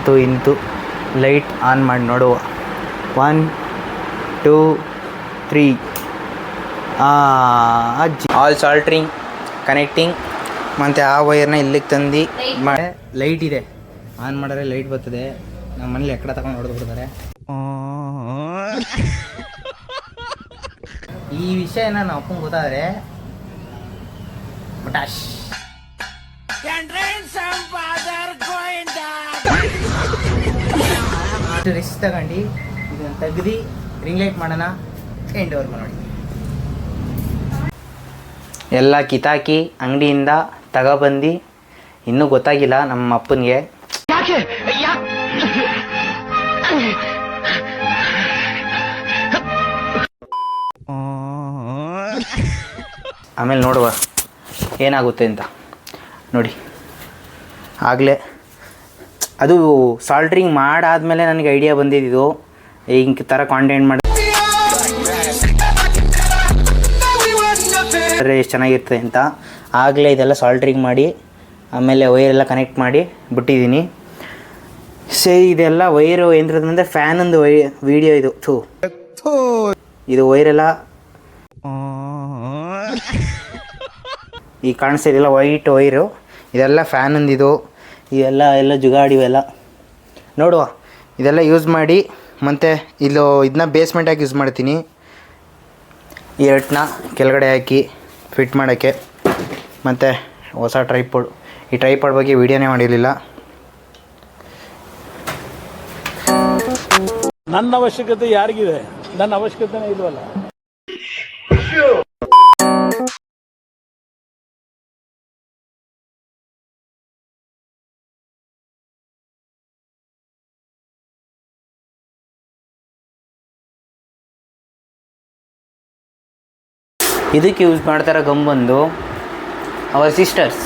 ಅಂತೂ ಇಂತೂ light on ಮಾಡಿ ನೋಡುವ. 1 2 3 ಆಲ್ ಸಾಲ್ಟ್ರಿಂಗ್ ಕನೆಕ್ಟಿಂಗ್. ಮತ್ತು ಆ ವೈರ್ನ ಇಲ್ಲಿಗೆ ತಂದು ಲೈಟ್ ಇದೆ, ಆನ್ ಮಾಡಿದ್ರೆ ಲೈಟ್ ಬರ್ತದೆ. ನಮ್ಮ ಮನೇಲಿ ಎಕ್ಕಡ ತಗೊಂಡು ಹೊಡೆದು ಬಿಡ್ತಾರೆ. ಈ ವಿಷಯನ ನಮ್ಮ ಅಪ್ಪಂಗೆ ಗೊತ್ತಾದರೆ ಬಟಾಶ್. ರಿಸ್ಕ್ ತಗೊಂಡು ಇದನ್ನು ತೆಗ್ದು ರಿಂಗ್ ಲೈಟ್ ಮಾಡೋಣ. ಎಂಡ್ವರೆಗೂ ನೋಡಿ. ಎಲ್ಲ ಕಿತಾಕಿ ಅಂಗಡಿಯಿಂದ ತಗೊಬಂದು ಇನ್ನೂ ಗೊತ್ತಾಗಿಲ್ಲ ನಮ್ಮ ಅಪ್ಪನಿಗೆ. ಆಮೇಲೆ ನೋಡುವ ಏನಾಗುತ್ತೆ ಅಂತ. ನೋಡಿ ಆಗಲೇ ಅದು ಸಾಲ್ಟ್ರಿಂಗ್ ಮಾಡಾದ್ಮೇಲೆ ನನಗೆ ಐಡಿಯಾ ಬಂದಿದ್ದು ಹಿಂಗೆ ಥರ ಕಾಂಟೆಂಟ್ ಮಾಡಿ ಎಷ್ಟು ಚೆನ್ನಾಗಿರ್ತದೆ ಅಂತ. ಆಗಲೇ ಇದೆಲ್ಲ ಸಾಲ್ಟ್ರಿಂಗ್ ಮಾಡಿ ಆಮೇಲೆ ವೈರೆಲ್ಲ ಕನೆಕ್ಟ್ ಮಾಡಿ ಬಿಟ್ಟಿದ್ದೀನಿ. ಸರಿ, ಇದೆಲ್ಲ ವೈರು ಏನಿರೋದಂದರೆ ಫ್ಯಾನೊಂದು ವಿಡಿಯೋ ಇದು. ಇದು ವೈರೆಲ್ಲ ಈ ಕಾಣಿಸ್ತಿದೆಲ್ಲ ವೈಟ್ ವೈರು, ಇದೆಲ್ಲ ಫ್ಯಾನೊಂದಿದು. ಇದೆಲ್ಲ ಜುಗಾಡಿವೆಲ್ಲ ನೋಡುವ. ಇದೆಲ್ಲ ಯೂಸ್ ಮಾಡಿ ಮತ್ತು ಇದನ್ನ ಬೇಸ್ಮೆಂಟಾಗಿ ಯೂಸ್ ಮಾಡ್ತೀನಿ. ಈ ಎರಡನ್ನ ಕೆಳಗಡೆ ಹಾಕಿ ಫಿಟ್ ಮಾಡೋಕ್ಕೆ. ಮತ್ತು ಹೊಸ ಟ್ರೈಪಾಡ್, ಈ ಟ್ರೈಪಾಡ್ ಬಗ್ಗೆ ವೀಡಿಯೋನೇ ಮಾಡಿರಲಿಲ್ಲ. ನನ್ನ ಅವಶ್ಯಕತೆ ಯಾರಿಗಿದೆ? ನನ್ನ ಅವಶ್ಯಕತೆನೇ ಇಲ್ವಲ್ಲ. ಇದಕ್ಕೆ ಯೂಸ್ ಮಾಡ್ತಾರೋ ಗಮ್ ಬಂದು ಅವರ್ ಸಿಸ್ಟರ್ಸ್.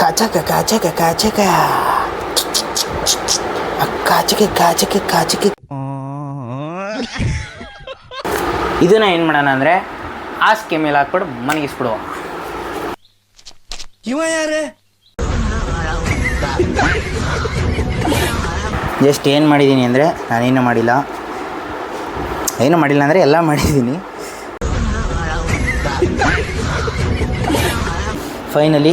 ಕಾಚಕ ಕಾಚಕ ಕಾಚಕ ಕಾಚಕೆ ಕಾಚಕೆ ಕಾಚಕೆ. ಇದನ್ನ ಏನು ಮಾಡೋಣ ಅಂದರೆ ಹಾಸಿಗೆ ಮೇಲೆ ಹಾಕ್ಬಿಟ್ಟು ಮನಗಿಸ್ಬಿಡುವ. ಇವ ಯಾರೇ? ಜಸ್ಟ್ ಏನು ಮಾಡಿದ್ದೀನಿ ಅಂದರೆ ನಾನೇನು ಮಾಡಿಲ್ಲ ಅಂದರೆ ಎಲ್ಲ ಮಾಡಿದ್ದೀನಿ. ಫೈನಲಿ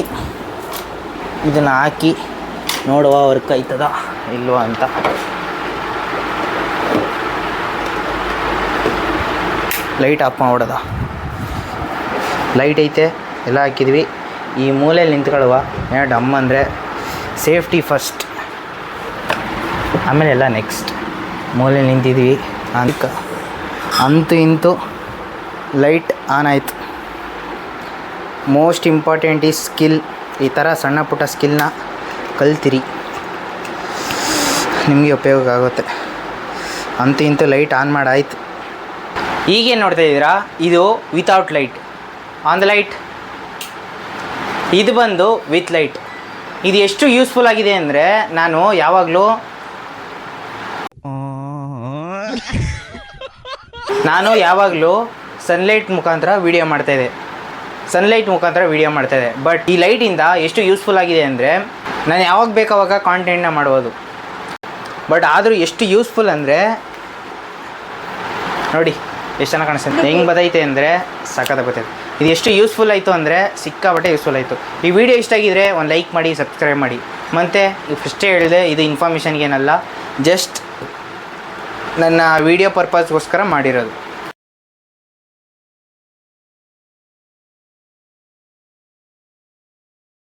ಇದನ್ನು ಹಾಕಿ ನೋಡುವ ವರ್ಕ್ ಆಯ್ತದ ಇಲ್ವಾ ಅಂತ. ಲೈಟ್ ಆಫ್ ಮಾಡೋದ. ಲೈಟ್ ಐತೆ, ಎಲ್ಲ ಹಾಕಿದ್ವಿ. ಈ ಮೂಲೆಯಲ್ಲಿ ನಿಂತ್ಕೊಳ್ಳುವ. ಡಮ್ ಅಂದರೆ ಸೇಫ್ಟಿ ಫಸ್ಟ್, ಆಮೇಲೆ ಎಲ್ಲ ನೆಕ್ಸ್ಟ್. ಮೂಲೆಯಲ್ಲಿ ನಿಂತಿದ್ವಿ. ಅದಕ್ಕೆ ಅಂತೂ ಇಂತೂ ಲೈಟ್ ಆನ್ ಆಯಿತು. ಮೋಸ್ಟ್ ಇಂಪಾರ್ಟೆಂಟ್ ಈ ಸ್ಕಿಲ್. ಈ ಥರ ಸಣ್ಣ ಪುಟ್ಟ ಸ್ಕಿಲ್ನ ಕಲ್ತಿರಿ, ನಿಮಗೆ ಉಪಯೋಗ ಆಗುತ್ತೆ. ಅಂತೂ ಇಂತೂ ಲೈಟ್ ಆನ್ ಮಾಡಾಯ್ತು. ಈಗೇನು ನೋಡ್ತಾ ಇದ್ದೀರಾ? ಇದು without light. On the light. ಇದು ಬಂದು ವಿತ್ ಲೈಟ್. ಇದು ಎಷ್ಟು ಯೂಸ್ಫುಲ್ ಆಗಿದೆ ಅಂದರೆ ನಾನು ಯಾವಾಗಲೂ ಸನ್ಲೈಟ್ ಮುಖಾಂತರ ವೀಡಿಯೋ ಮಾಡ್ತಾಯಿದ್ದೆ. ಬಟ್ ಈ ಲೈಟಿಂದ ಎಷ್ಟು ಯೂಸ್ಫುಲ್ ಆಗಿದೆ ಅಂದರೆ ನಾನು ಯಾವಾಗ ಬೇಕಾವಾಗ ಕಾಂಟೆಂಟ್ನ ಮಾಡ್ಬೋದು. ಬಟ್ ಆದರೂ ಎಷ್ಟು ಯೂಸ್ಫುಲ್ ಅಂದರೆ ನೋಡಿ ಎಷ್ಟು ಚೆನ್ನಾಗಿ ಕಾಣಿಸ್ತದೆ. ಹೆಂಗೆ ಬದೈತೆ ಅಂದರೆ ಸಖತ್ ಬರ್ತೈತೆ. ಇದು ಎಷ್ಟು ಯೂಸ್ಫುಲ್ ಆಯಿತು ಅಂದರೆ ಸಿಕ್ಕಾಪಟ್ಟೆ ಯೂಸ್ಫುಲ್ ಆಯಿತು. ಈ ವಿಡಿಯೋ ಇಷ್ಟ ಆಗಿದ್ರೆ ಒಂದು ಲೈಕ್ ಮಾಡಿ, ಸಬ್ಸ್ಕ್ರೈಬ್ ಮಾಡಿ. ಮತ್ತು ಫಸ್ಟೇ ಹೇಳಿದೆ, ಇದು ಇನ್ಫಾರ್ಮೇಷನ್ಗೇನಲ್ಲ, ಜಸ್ಟ್ ನನ್ನ ವೀಡಿಯೋ ಪರ್ಪಸ್ಗೋಸ್ಕರ ಮಾಡಿರೋದು.